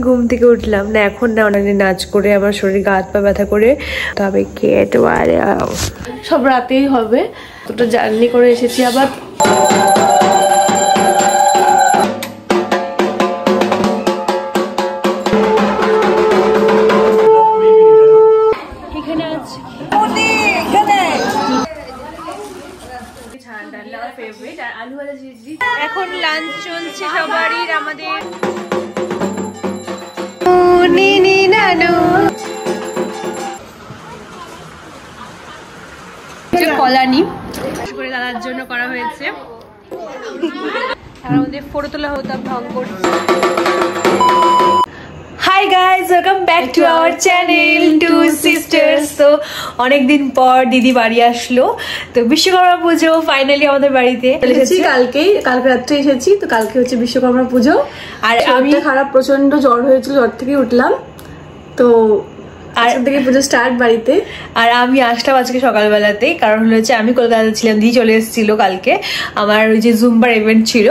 ঘুম থেকে উঠলাম না, এখন না অনেক নাচ করে আমার শরীর গা হাত পা ব্যথা করে, তবে কেট সব রাতেই হবে। তো জার্নি করে এসেছি আবার। এখন লাঞ্চ চলছে সবারই, আমাদের কলানি করে দাদার জন্য করা হয়েছে। তার মধ্যে ফটো তোলা হতাম ঢং করছে। Hi guys, welcome back to our channel to sisters. তো অনেকদিন পর দিদি বাড়ি আসলো, তো বিশ্বকর্মা পুজো ফাইনালি আমাদের বাড়িতে এসেছি। কালকে রাত্রে এসেছি, তো কালকে হচ্ছে বিশ্বকর্মা পুজো। আর আমি খারাপ, প্রচন্ড জ্বর হয়েছিল, জ্বর থেকে উঠলাম, তো আজকে থেকে পুজো স্টার্ট বাড়িতে। আর আমি আসলাম আজকে সকালবেলাতেই, কারণ হচ্ছে আমি কলকাতাতে ছিলাম, দিদি চলে এসেছিল কালকে, আমার ওই যে জুম্বার ইভেন্ট ছিল।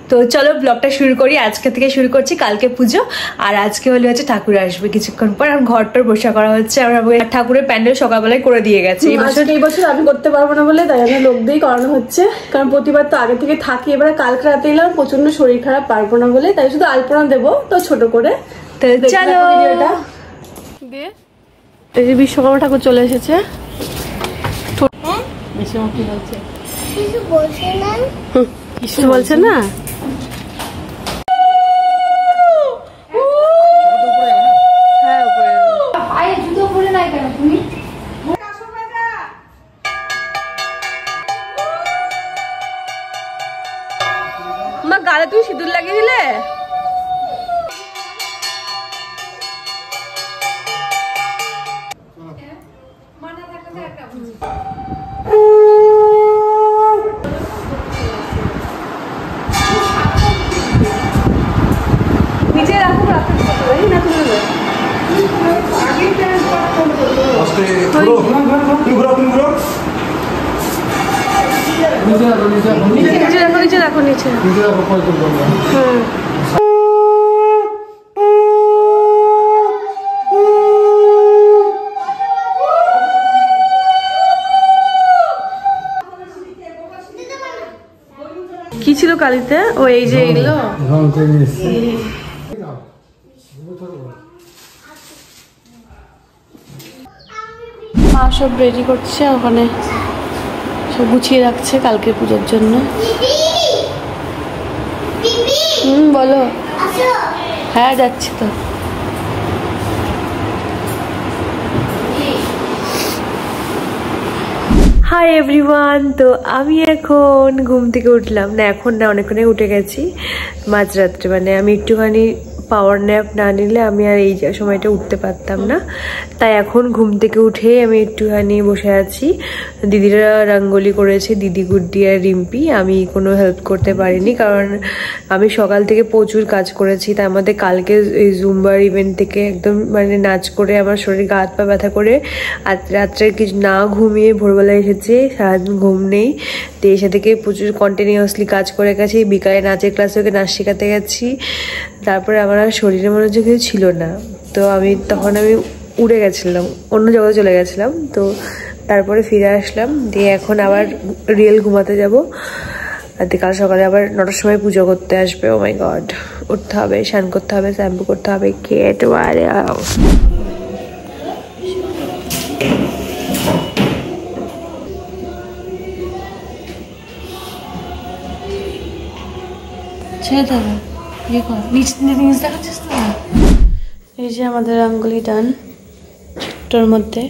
তো চলো ব্লগটা শুরু করি, আজকে থেকে শুরু করছি। কালকে পুজো, আর আজকে হলে হচ্ছে ঠাকুর আসবে কিছুক্ষণ পর। আর ঘরটার বসা করা হচ্ছে, আমরা ঠাকুরের প্যান্ডেল সকালবেলায় করে দিয়ে গেছে। এই বছর আমি করতে পারবো না বলে তাই আমরা লোক দিয়েই করানো হচ্ছে, কারণ প্রতিবার তো আগে থেকে থাকি। এবার কালকে রাতে এলাম, প্রচন্ড শরীর খারাপ, পারবো না বলে, তাই শুধু আলপনা দেবো, তো ছোট করে। তো চলো ভিডিওটা দিয়ে। এই যে বিশ্বকর্মা ঠাকুর চলে এসেছে। কিছু বলছে না। মা গালে তুমি সিঁদুর লাগিয়ে দিলে? নিচে রাখো, না তুলে নিচে রাখো, নিচে। কি ছিল কালিতে? ও এই যে এগুলো মা সব রেডি করছে, ওখানে সব গুছিয়ে রাখছে কালকে পুজোর জন্য। বলো। হ্যাঁ যাচ্ছি তো। হাই এভরিওয়ান, তো আমি এখন ঘুম থেকে উঠলাম না, এখন না অনেকক্ষণে উঠে গেছি মাঝরাত্রে। মানে আমি একটুখানি পাওয়ার ন্যাপ না নিলে আমি আর এই সময়টা উঠতে পারতাম না, তাই এখন ঘুম থেকে উঠে আমি একটুখানি বসে আছি। দিদিরা রঙ্গোলি করেছে, দিদি, গুড্ডি আর রিম্পি। আমি কোনো হেল্প করতে পারিনি, কারণ আমি সকাল থেকে প্রচুর কাজ করেছি। তার মধ্যে কালকে এই জুম্বার ইভেন্ট থেকে একদম মানে নাচ করে আমার শরীর গা হাত পা ব্যথা করে রাত্রে কিছু না ঘুমিয়ে ভোরবেলায় এসেছে, সারাদিন ঘুম নেই। তো এসে থেকে প্রচুর কন্টিনিউয়াসলি কাজ করে গেছি। বিকালে নাচের ক্লাসে ওকে নাচ শেখাতে গেছি। তারপরে আমার আর শরীরের মনে হচ্ছে কিছু ছিল না, তো তখন আমি উড়ে গেছিলাম, অন্য জগতে চলে গেছিলাম। তো তারপরে ফিরে আসলাম, দিয়ে এখন আবার রিয়েল ঘুমাতে যাব। আর কাল সকালে আবার 9টার সময় পুজো করতে আসবে। ও মাই গড, উঠতে হবে, স্নান করতে হবে, শ্যাম্পু করতে হবে, কেট বারে এই যে আমাদের রঙ্গোলি ডান ছোট্টর মধ্যে।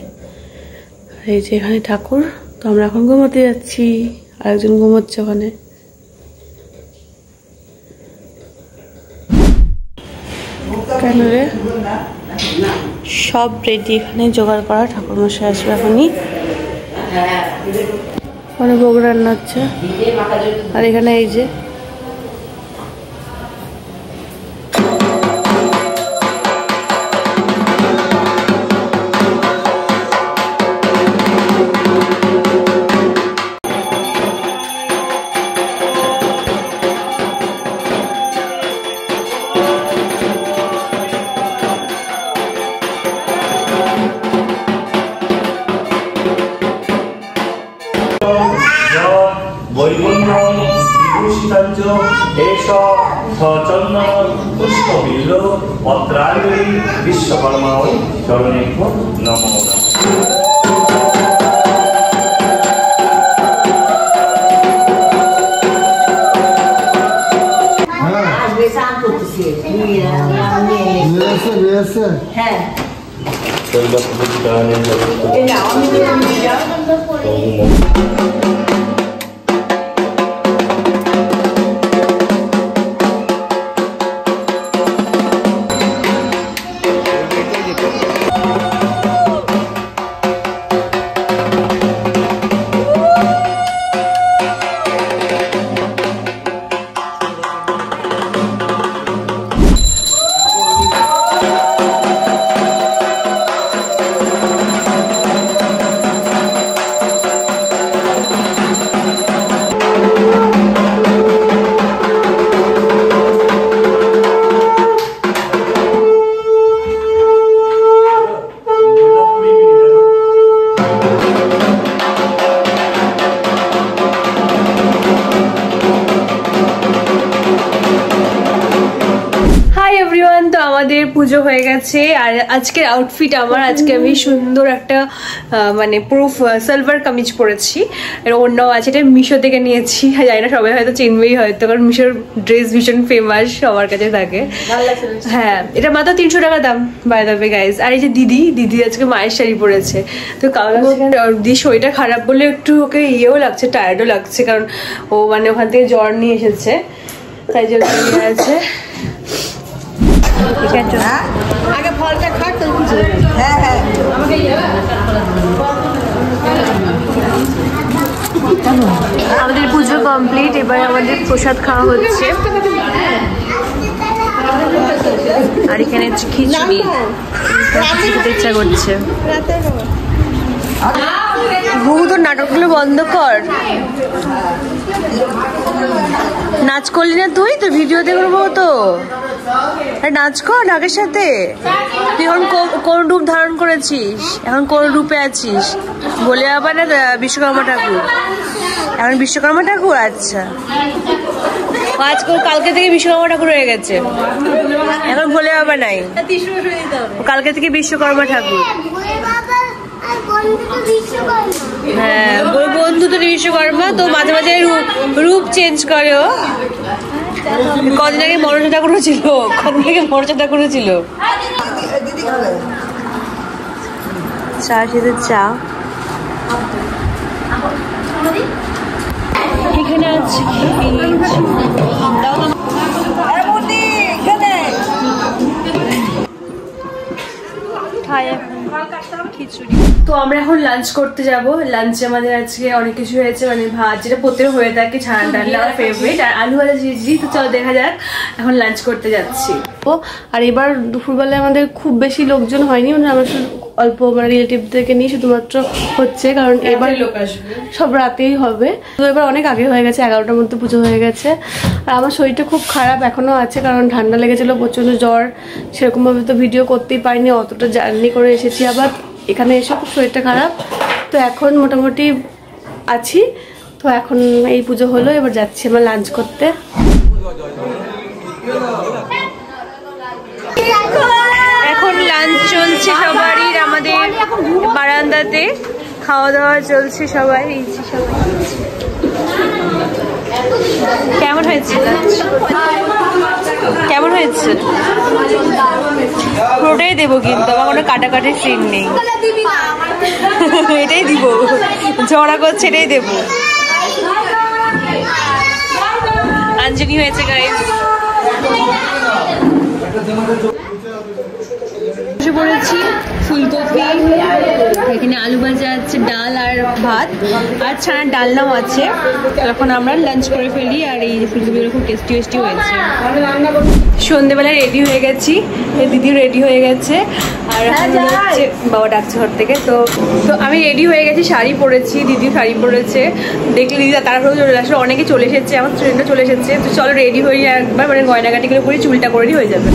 এই যে এখানে ঠাকুর। তো আমরা এখন ঘুমোতে যাচ্ছি, আরেকজন ঘুমোচ্ছে ওখানে। কেন রে? সব রেডি, এখানে জোগাড় করা। ঠাকুর মশাই আসবে এখনই। ওখানে ভোগ রান্না হচ্ছে, আর এখানে এই যে বৈকুণ্ঠ বিভূষিতাঞ্চ এষ সচন্ন পুষ্পবিল্ল পত্রাঞ্জলি বিশ্বকর্মা চরণেভ্য নমো নমঃ। হ্যাঁ পুজো হয়ে গেছে আর আজকের আউটফিট আমার আজকে আমি সুন্দর একটা মানে পুরো সালভার কামিজ পরেছি আর অন্যও আছে এটা মিশো থেকে নিয়েছি জানি না সবাই হয়তো চিনবেই হয়তো কারণ মিশোর ড্রেস ভীষণ ফেমাস সবার কাছে থাকে হ্যাঁ এটা মাত্র 300 টাকা দাম বাই দ্য ওয়ে গাইস আর এই যে দিদি আজকে মায়ের শাড়ি পরেছে তো দিদি শরীরটা খারাপ বলে একটু ওকে ইয়েও লাগছে টায়ার্ডও লাগছে কারণ ও মানে ওখান থেকে জ্বর নিয়ে এসেছে তাই জন্য নিয়ে আছে আগে ফলটা খা তো হ্যাঁ হ্যাঁ আমাদের পুজো কমপ্লিট এবার আমাদের প্রসাদ খাওয়া হচ্ছে আর এখানে খিচুড়ি খেতে ইচ্ছা করছে বহু তোর নাটকগুলো বন্ধ কর নাচ করলি না তুই তো ভিডিওতে করবো তো নাচ কর নাগের সাথে তুই এখন কোন রূপ ধারণ করেছিস এখন কোন রূপে আছিস বলে আবার না বিশ্বকর্মা ঠাকুর এখন বিশ্বকর্মা ঠাকুর আচ্ছা আজকাল কালকে থেকে বিশ্বকর্মা ঠাকুর হয়ে গেছে এখন ভোলে বাবা নাই কালকে থেকে বিশ্বকর্মা ঠাকুর হ্যাঁ বন্ধু তো বিশ্বকর্মা তো মাঝে মাঝে রূপ চেঞ্জ করে ও কদিন আগে মনোজা ঠাকুরও ছিল কদিন আগে মনোজা ঠাকুরও ছিল চা খেতে চা এখানে আছে খিচুড়ি তো আমরা এখন লাঞ্চ করতে যাব লাঞ্চে আমাদের আজকে অনেক কিছু হয়েছে মানে ভাত যেটা প্রত্যেক হয়ে থাকে ছানা ডাল আমার ফেভারিট আর আলু ভাজা জিজি তো চলো দেখা যাক এখন লাঞ্চ করতে যাচ্ছি আর এবার দুপুরবেলায় আমাদের খুব বেশি লোকজন হয়নি মানে আমরা অল্প মানে রিলেটিভদেরকে নিয়ে শুধুমাত্র হচ্ছে কারণ এবার লোক আসবে সব রাতেই হবে তো এবার অনেক আগে হয়ে গেছে 11টার মধ্যে পুজো হয়ে গেছে আর আমার শরীরটা খুব খারাপ এখনো আছে কারণ ঠান্ডা লেগেছিল প্রচন্ড জ্বর সেরকমভাবে তো ভিডিও করতেই পারিনি অতটা জার্নি করে এসেছি আবার এখানে এসে খুব শরীরটা খারাপ তো এখন মোটামুটি আছি তো এখন এই পুজো হলো এবার যাচ্ছি আমরা লাঞ্চ করতে এখন লাঞ্চ চলছে সবারই আমাদের বারান্দাতে খাওয়া দাওয়া চলছে সবাই কেমন হয়েছে কেমন হয়েছে পুরোটাই দেবো কিন্তু আমার কোনো কাটাকাটির সিন নেই এটাই দিব ঝগড়া করছে এটাই দেবো আঞ্জনি হয়েছে গাইস বসে পড়েছি ফুলকপি এখানে আলু ভাজা আছে ডাল আর ভাত আর ছানার ডালনাও আছে এখন আমরা লাঞ্চ করে ফেলি আর এই ফুলকপিগুলো খুব টেস্টি হয়েছে সন্ধ্যেবেলা রেডি হয়ে গেছি দিদিও রেডি হয়ে গেছে আর হচ্ছে বাবা ডাকছে ঘর থেকে তো আমি রেডি হয়ে গেছি শাড়ি পরেছি দিদি শাড়ি পরেছে দেখলে দিদি তারপরেও চলে আসলে অনেকে চলে এসেছে আমার ট্রেনটা চলে এসেছে তো চলো রেডি হয়ে একবার মানে গয়নাগাটিগুলো পরে চুলটা করে হয়ে যাবে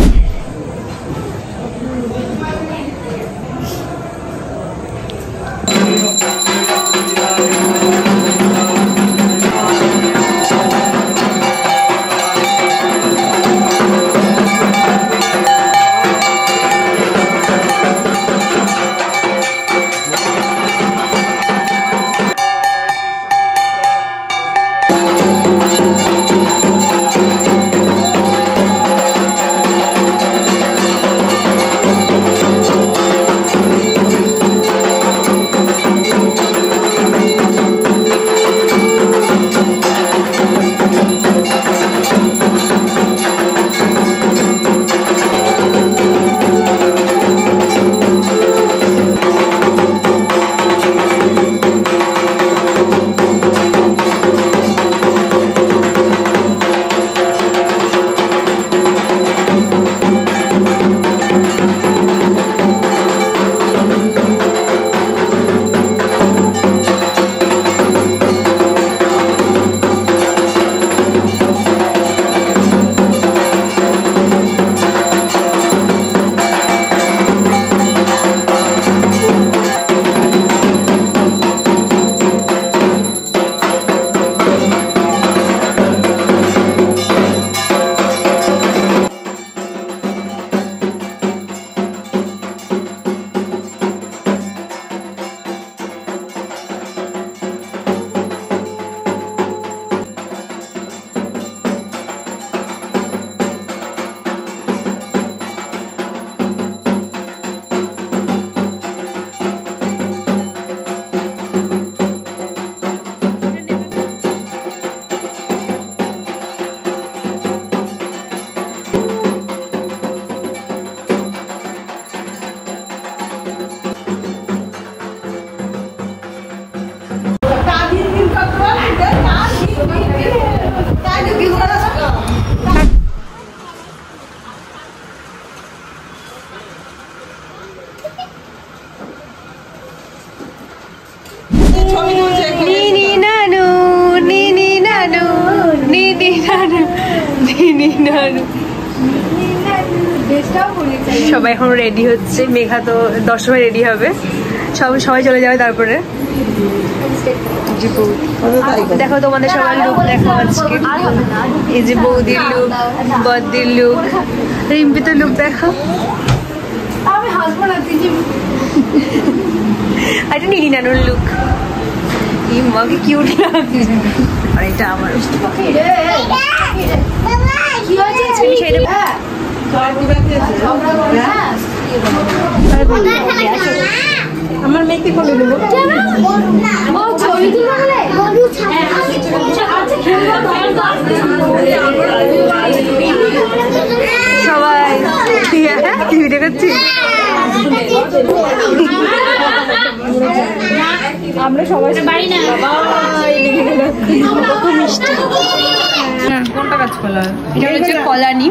সবাই এখন রেডি হচ্ছে, মেঘা তো 10 সময় রেডি হবে, সবাই চলে যাবে। তারপরে দেখো তোমাদের সবার লুক দেখো আজকে, এই যে বৌদির লুক, বদ্দির লুক, রিম্পিতের লুক দেখো। আমি হাসবো না, তুই এটা নিনি নানুর লুক, এই মাকে কিউট লাগছে। আর এটা আমার কি হয়েছে? আমার মেয়েকে কোলে দেবো। ও ছবি তুলবে? সবাই টিভি দেখাচ্ছি। আমরা সবাই বাড়ি না মিষ্টি। কোনটা কাজ কলা? এটা হচ্ছে কলানি,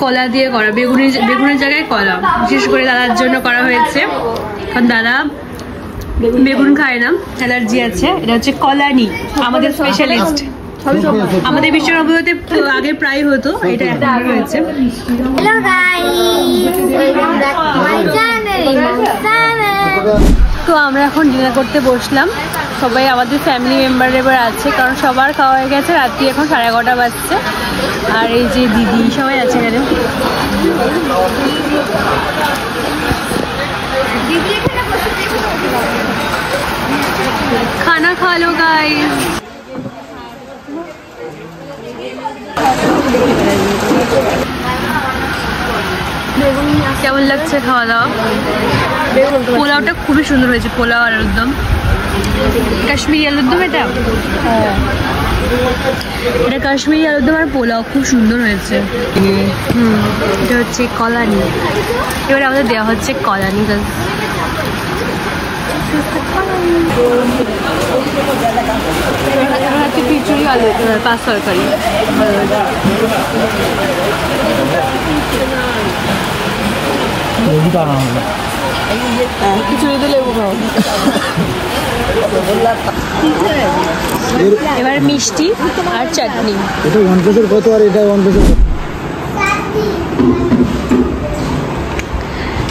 কলা দিয়ে করা, বেগুনের জায়গায় কলা, বিশেষ করে দাদার জন্য করা হয়েছে, কারণ দাদা বেগুন খায় না, অ্যালার্জি আছে। এটা হচ্ছে কলানি, আমাদের স্পেশালিস্ট। আমাদের বিশ্বনবমীতে আগে প্রায় হতো, এটা এখন হয়েছে। Hello guys, welcome back to my channel. তো আমরা এখন ডিনার করতে বসলাম, সবাই আমাদের ফ্যামিলি মেম্বার এবার আছে, কারণ সবার খাওয়া হয়ে গেছে, রাত্রি এখন 11:30 বাজছে। আর এই যে দিদি সবাই আছে এখানে। খানা খা লো গাইস। কেমন লাগছে খাওয়া দাওয়া? পোলাওটা খুবই সুন্দর হয়েছে, পোলাও আর আলুর দম, কাশ্মীরি আলুর দম। এটা এটা কাশ্মীরি আলুর দম আর পোলাও খুব সুন্দর হয়েছে। এটা হচ্ছে কলানি, এবার আমাদের দেওয়া হচ্ছে কলানি। খিচুড়ি আলু, 5 তরকারি। খিচুড়িতে লেবু খাও। এবার মিষ্টি আর চাটনি। এটা 1 পেজের কত আর এটা 1 পেজের কত?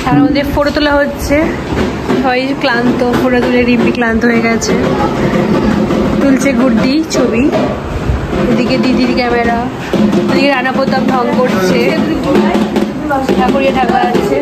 তার মধ্যে ফটো তোলা হচ্ছে, সবাই ক্লান্ত, ফটো তুলে রিম্পি ক্লান্ত হয়ে গেছে, তুলছে গুড্ডি ছবি। ওদিকে দিদির ক্যামেরা, ওদিকে রানা প্রতাপ ঢং করছে, ঠাকুরিয়া ঢাকা আছে।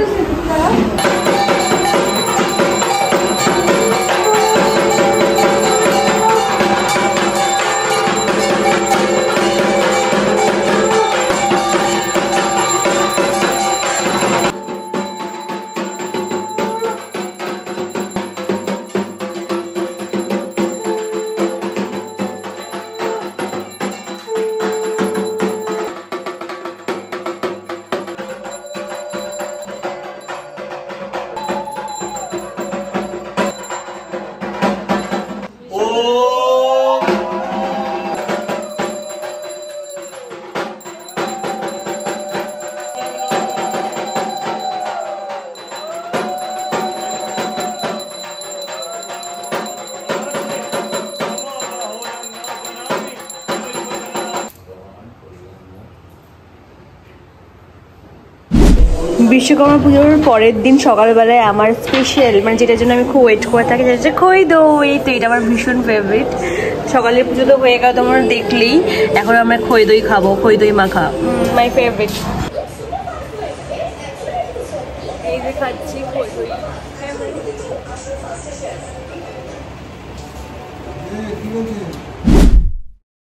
বিশ্বকর্মা পুজোর পরের দিন সকালবেলায় আমার স্পেশাল, মানে যেটার জন্য আমি খুব ওয়েট করে থাকি, যেটা হচ্ছে খই দই। তো এটা আমার ভীষণ ফেভারিট। সকালের পুজো তো হয়ে গেল তোমরা দেখলেই, এখন আমরা খই দই খাবো, খই দই মাখা, মাই ফেভারিট। এই যে খাচ্ছি খই দই।